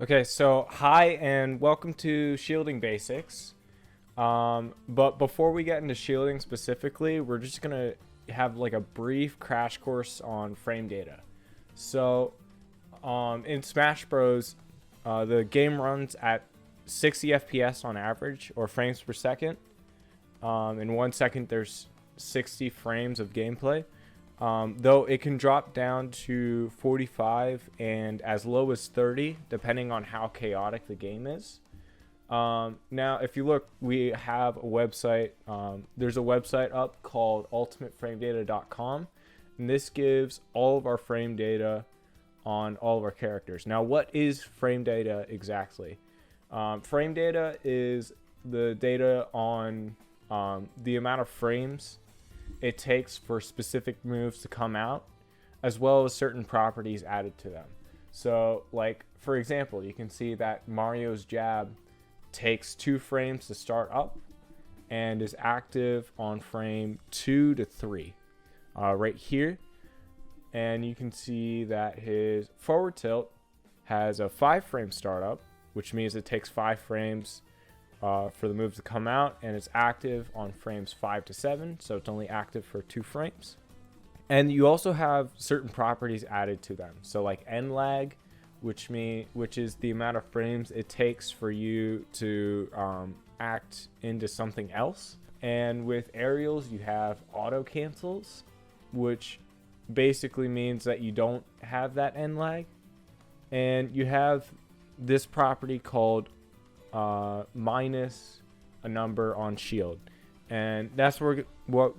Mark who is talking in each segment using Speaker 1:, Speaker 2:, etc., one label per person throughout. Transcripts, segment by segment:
Speaker 1: Okay, so hi and welcome to Shielding Basics. But before we get into shielding specifically, we're just gonna have like a brief crash course on frame data. So, in Smash Bros, the game runs at 60 FPS on average, or frames per second. In 1 second, there's 60 frames of gameplay. Though it can drop down to 45 and as low as 30, depending on how chaotic the game is. Now, if you look, we have a website. There's a website up called ultimateframedata.com, and this gives all of our frame data on all of our characters. Now, what is frame data exactly? Frame data is the data on the amount of frames it takes for specific moves to come out, as well as certain properties added to them. So, like, for example, you can see that Mario's jab takes 2 frames to start up and is active on frame 2 to 3 right here. And you can see that his forward tilt has a 5-frame startup, which means it takes 5 frames for the move to come out, and it's active on frames 5 to 7, so it's only active for 2 frames. And you also have certain properties added to them, so like end lag, which is the amount of frames it takes for you to act into something else. And with aerials, you have auto cancels, which basically means that you don't have that end lag. And you have this property called minus a number on shield, and that's what we're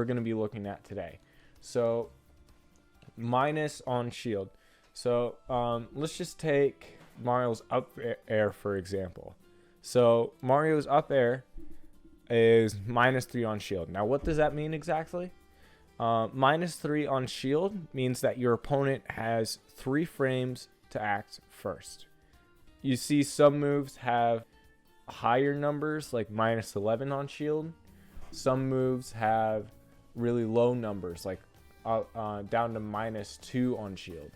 Speaker 1: going to be looking at today. So minus on shield. So let's just take Mario's up air for example. So Mario's up air is -3 on shield. Now what does that mean exactly? -3 on shield means that your opponent has 3 frames to act first. You see some moves have higher numbers, like -11 on shield. Some moves have really low numbers, like down to -2 on shield.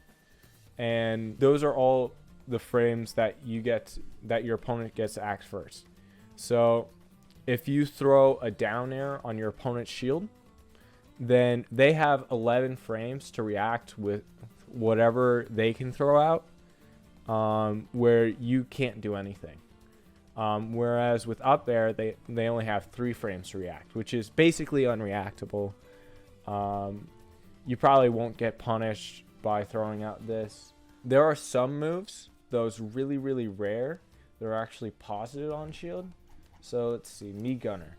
Speaker 1: And those are all the frames that your opponent gets to act first. So if you throw a down air on your opponent's shield, then they have 11 frames to react with whatever they can throw out. Where you can't do anything. Whereas with up air, they only have 3 frames to react, which is basically unreactable. You probably won't get punished by throwing out this. There are some moves, those really, really rare, that are actually positive on shield. So let's see, Me Gunner.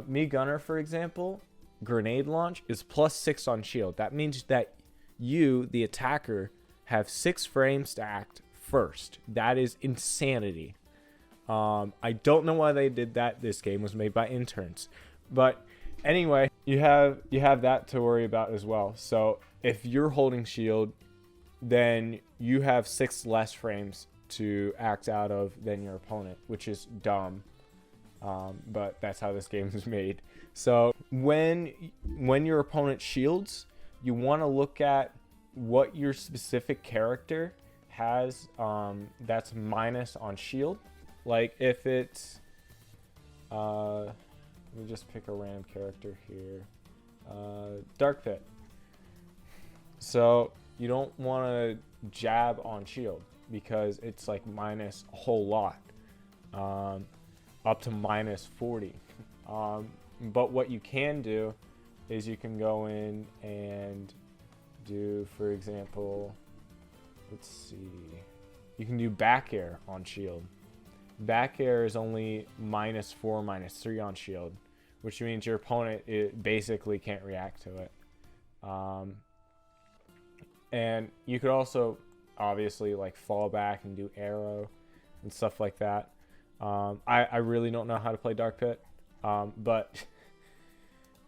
Speaker 1: Me Gunner, for example, grenade launch is +6 on shield. That means that you, the attacker, have 6 frames to act first. That is insanity. I don't know why they did that. This game was made by interns, but anyway, you have that to worry about as well. So if you're holding shield, then you have 6 less frames to act out of than your opponent, which is dumb. But that's how this game is made. So when your opponent shields, you want to look at what your specific character has that's minus on shield. Like if it's let me just pick a random character here, Dark Pit. So you don't want to jab on shield because it's like minus a whole lot, up to -40. But what you can do is you can go in and do, for example, let's see, you can do back air on shield. Back air is only -4, -3 on shield, which means your opponent basically can't react to it. And you could also obviously like fall back and do arrow and stuff like that. I really don't know how to play Dark Pit, but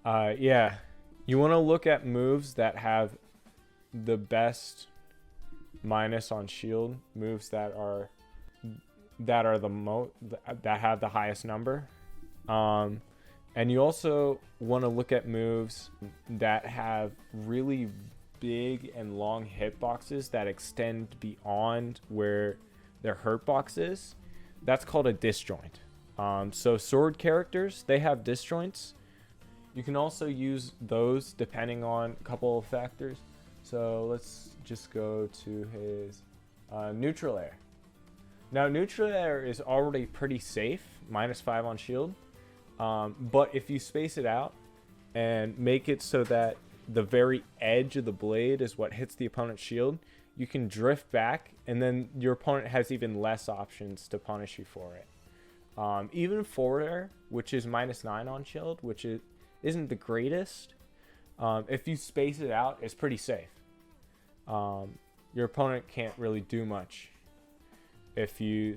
Speaker 1: yeah, you want to look at moves that have the best minus on shield, moves that have the highest number. And you also want to look at moves that have really big and long hitboxes that extend beyond where their hurt box is, that's called a disjoint. So sword characters, they have disjoints. You can also use those depending on a couple of factors. So let's just go to his neutral air. Now neutral air is already pretty safe, -5 on shield. But if you space it out and make it so that the very edge of the blade is what hits the opponent's shield, you can drift back, and then your opponent has even less options to punish you for it. Even forward air, which is -9 on shield, which isn't the greatest, if you space it out, it's pretty safe. Your opponent can't really do much if you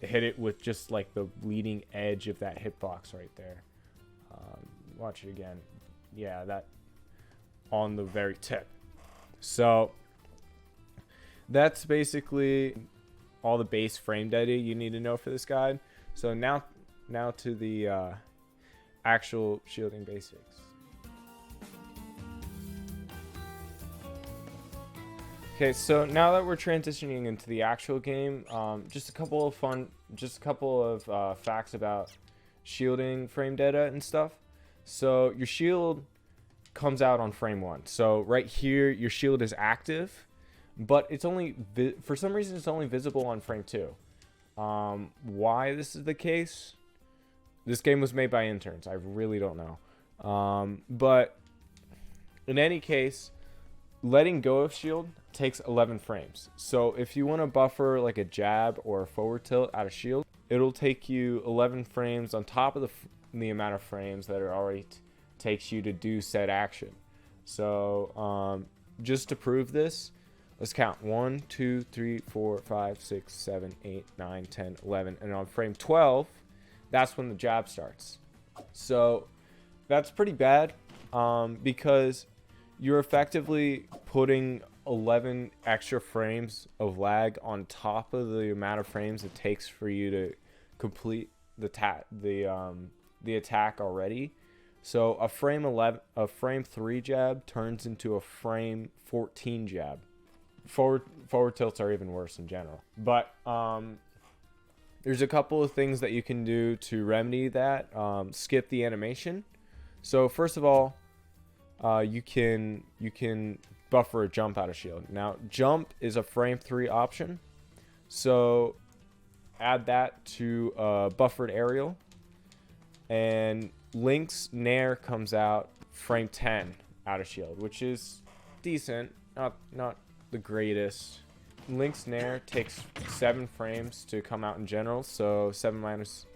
Speaker 1: hit it with just like the leading edge of that hitbox right there. Watch it again. Yeah, that on the very tip. So that's basically all the base frame data you need to know for this guide. So now to the actual shielding basics. Okay, so now that we're transitioning into the actual game, just a couple of facts about shielding frame data and stuff. So your shield comes out on frame 1. So right here, your shield is active, but it's only for some reason it's only visible on frame 2. Why this is the case? This game was made by interns. I really don't know. But in any case, letting go of shield takes 11 frames. So if you want to buffer like a jab or a forward tilt out of shield, it'll take you 11 frames on top of the amount of frames that it already takes you to do said action. So just to prove this, let's count 1, 2, 3, 4, 5, 6, 7, 8, 9, 10, 11. And on frame 12, that's when the jab starts. So that's pretty bad because you're effectively putting 11 extra frames of lag on top of the amount of frames it takes for you to complete the attack already. So a frame 3 jab turns into a frame 14 jab. Forward tilts are even worse in general. But there's a couple of things that you can do to remedy that. Skip the animation. So first of all, you can buffer a jump out of shield. Now jump is a frame 3 option, so add that to buffered aerial. And Link's Nair comes out frame 10 out of shield, which is decent, not the greatest. Link's Nair takes 7 frames to come out in general, so 7 minus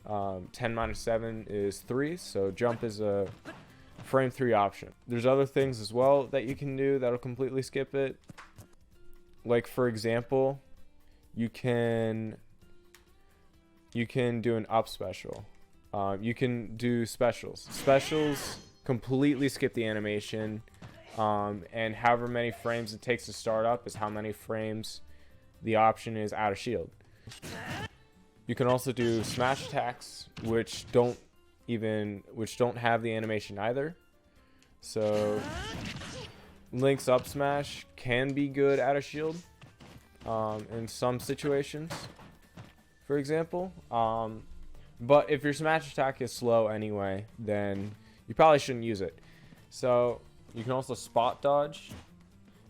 Speaker 1: 10 minus 7 is 3, so jump is a frame 3 option. There's other things as well that you can do that'll completely skip it. Like for example, you can do an up special. You can do specials. Specials completely skip the animation, and however many frames it takes to start up is how many frames the option is out of shield. You can also do smash attacks, which don't have the animation either. So Link's up smash can be good out of shield in some situations, for example. But if your smash attack is slow anyway, then you probably shouldn't use it. So you can also spot dodge.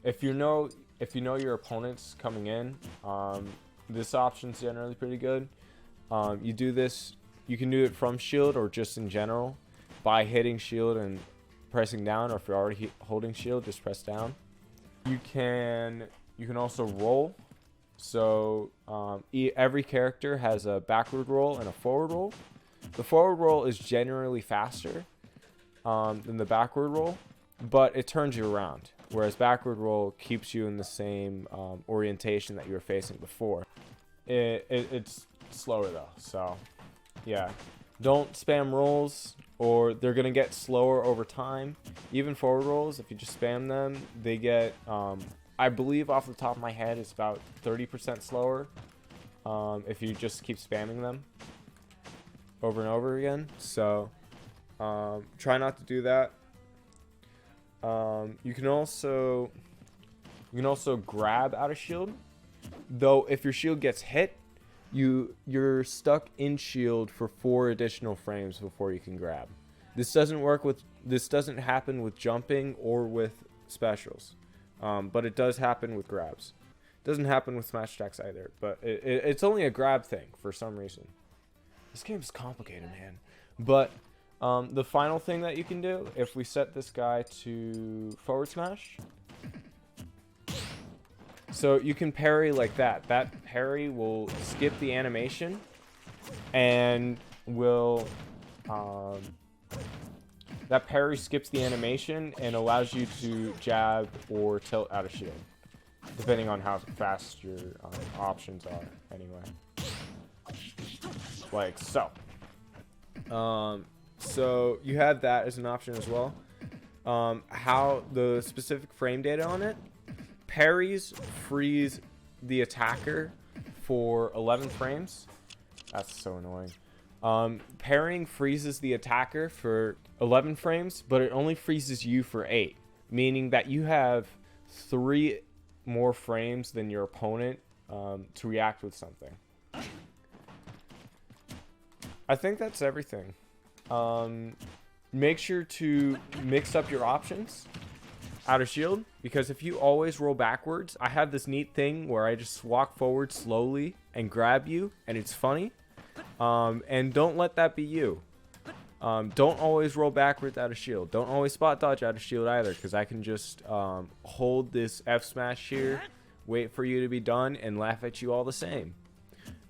Speaker 1: If you know your opponent's coming in, this option's generally pretty good. You do this. You can do it from shield or just in general by hitting shield and pressing down, or if you're already holding shield, just press down. You can also roll. So every character has a backward roll and a forward roll. The forward roll is generally faster than the backward roll, but it turns you around, whereas backward roll keeps you in the same orientation that you were facing before. It's slower though, so yeah, don't spam rolls or they're gonna get slower over time. Even forward rolls, if you just spam them, they get I believe off the top of my head it's about 30% slower if you just keep spamming them over and over again. So try not to do that. You can also grab out of shield. Though if your shield gets hit, you're stuck in shield for 4 additional frames before you can grab. This doesn't happen with jumping or with specials, but it does happen with grabs. It doesn't happen with smash attacks either, but it's only a grab thing for some reason. This game's complicated, man. But the final thing that you can do, if we set this guy to forward smash, so you can parry like that. That parry will skip the animation and will that parry skips the animation and allows you to jab or tilt out of shield, depending on how fast your options are anyway. Like so. So you have that as an option as well. How the specific frame data on it, parries freeze the attacker for 11 frames. That's so annoying. Parrying freezes the attacker for 11 frames, but it only freezes you for 8, meaning that you have 3 more frames than your opponent to react with something. I think that's everything. Make sure to mix up your options out of shield, because if you always roll backwards, I have this neat thing where I just walk forward slowly and grab you, and it's funny. And don't let that be you. Don't always roll backwards out of shield. Don't always spot dodge out of shield either, because I can just hold this F smash here, wait for you to be done, and laugh at you all the same.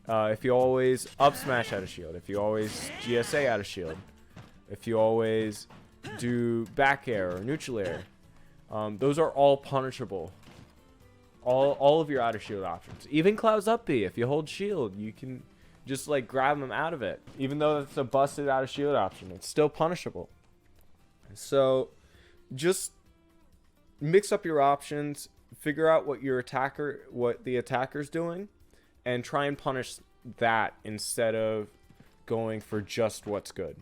Speaker 1: If you always up smash out of shield, if you always GSA out of shield, if you always do back air or neutral air, those are all punishable. All of your out of shield options. Even Cloud's up B, if you hold shield, you can just like grab them out of it. Even though it's a busted out of shield option, it's still punishable. So just mix up your options, figure out what the attacker's doing, and try and punish that instead of going for just what's good.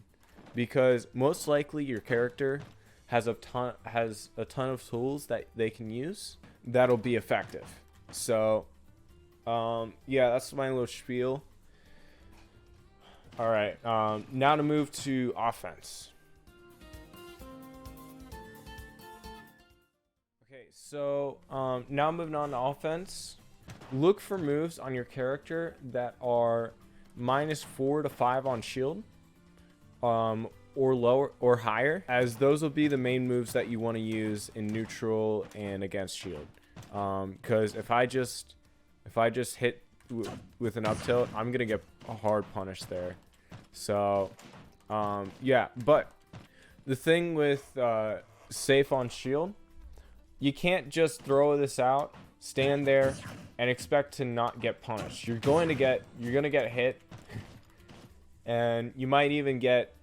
Speaker 1: Because most likely your character has a ton of tools that they can use that'll be effective. So yeah, that's my little spiel. All right, now to move to offense. Okay, so now moving on to offense. Look for moves on your character that are -4 to 5 on shield, or lower or higher, as those will be the main moves that you want to use in neutral and against shield. Because if I just hit with an up tilt, I'm gonna get a hard punish there. So yeah, but the thing with safe on shield, you can't just throw this out, stand there, and expect to not get punished. You're gonna get hit, and you might even get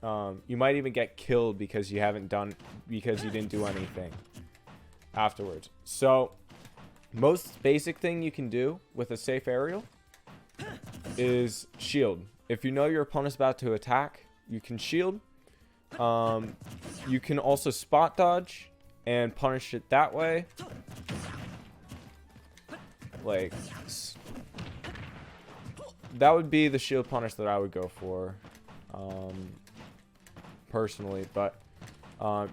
Speaker 1: killed because you didn't do anything afterwards. So most basic thing you can do with a safe aerial is shield. If you know your opponent's about to attack, you can shield. You can also spot dodge and punish it that way. Like, that would be the shield punish that I would go for, personally. But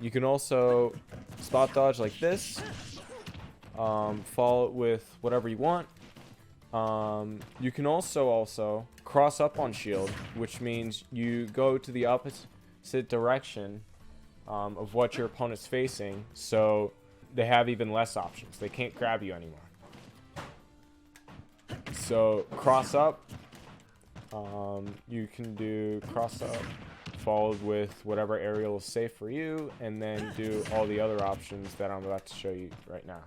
Speaker 1: you can also spot dodge like this, follow it with whatever you want. You can also cross up on shield, which means you go to the opposite direction of what your opponent's facing, so they have even less options. They can't grab you anymore. So cross up, you can do cross up followed with whatever aerial is safe for you, and then do all the other options that I'm about to show you right now.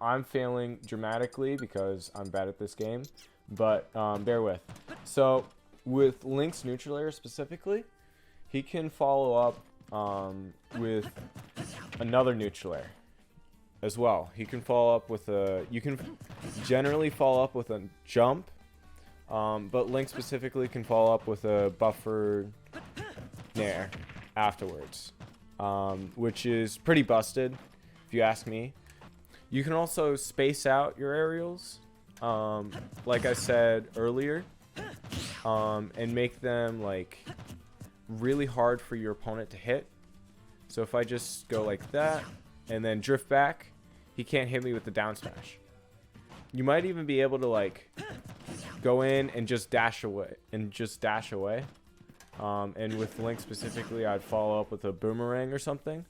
Speaker 1: I'm failing dramatically because I'm bad at this game, but bear with. So with Link's neutral air specifically, he can follow up with another neutral air as well. He can follow up with you can generally follow up with a jump, but Link specifically can follow up with a buffered nair afterwards. which is pretty busted, if you ask me. You can also space out your aerials, like I said earlier, and make them like really hard for your opponent to hit. So if I just go like that and then drift back, he can't hit me with the down smash. You might even be able to like go in and just dash away and with Link specifically, I'd follow up with a boomerang or something.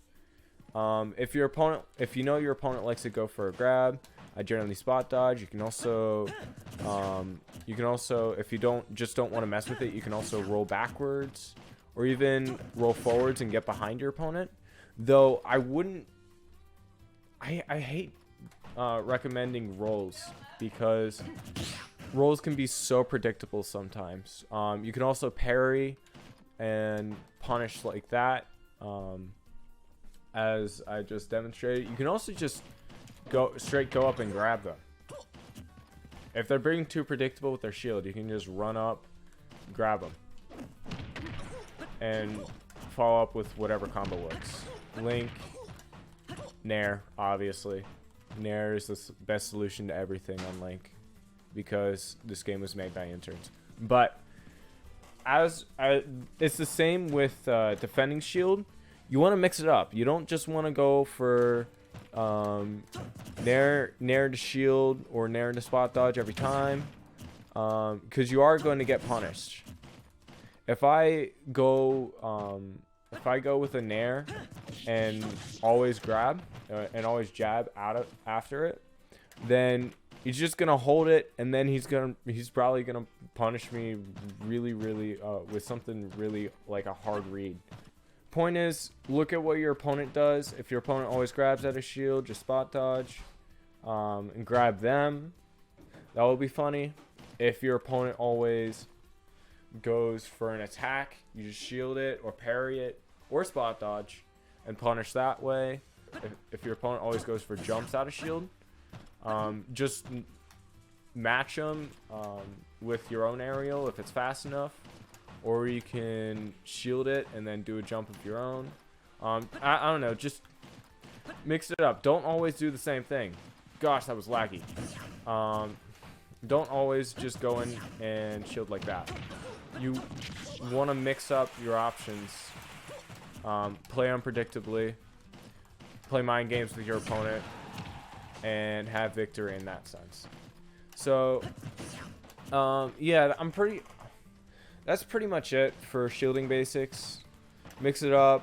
Speaker 1: If you know your opponent likes to go for a grab, I generally spot dodge. You can also if you don't want to mess with it, you can also roll backwards or even roll forwards and get behind your opponent. Though I hate recommending rolls because rolls can be so predictable sometimes. You can also parry and punish like that, as I just demonstrated. You can also just go up and grab them. If they're being too predictable with their shield, you can just run up, grab them, and follow up with whatever combo works. Link, Nair, obviously. Nair is the best solution to everything on Link because this game was made by interns. But it's the same with defending shield. You want to mix it up. You don't just want to go for Nair to shield or Nair to spot dodge every time, because you are going to get punished. If I go with a Nair and always grab and always jab after it, then he's just gonna hold it, and then he's probably gonna punish me really with something really like a hard read. Point is, look at what your opponent does. If your opponent always grabs at a shield, just spot dodge and grab them. That will be funny. If your opponent always goes for an attack, you just shield it or parry it or spot dodge and punish that way. If your opponent always goes for jumps out of shield, just match them with your own aerial if it's fast enough, or you can shield it and then do a jump of your own. I don't know, just mix it up. Don't always do the same thing. Gosh, that was laggy. Don't always just go in and shield like that. You want to mix up your options. Play unpredictably. Play mind games with your opponent and have victory in that sense. So, yeah, that's pretty much it for shielding basics. Mix it up,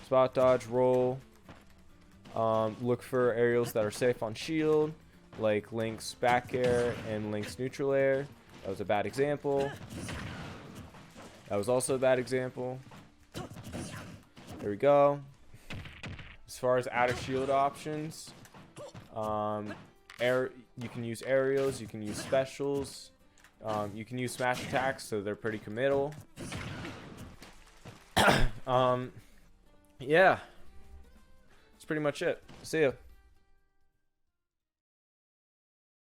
Speaker 1: spot dodge, roll. Look for aerials that are safe on shield, like Link's back air and Link's neutral air. That was a bad example. That was also a bad example. There we go. As far as out of shield options, you can use aerials, you can use specials, you can use smash attacks, so they're pretty committal. Yeah, that's pretty much it. See ya.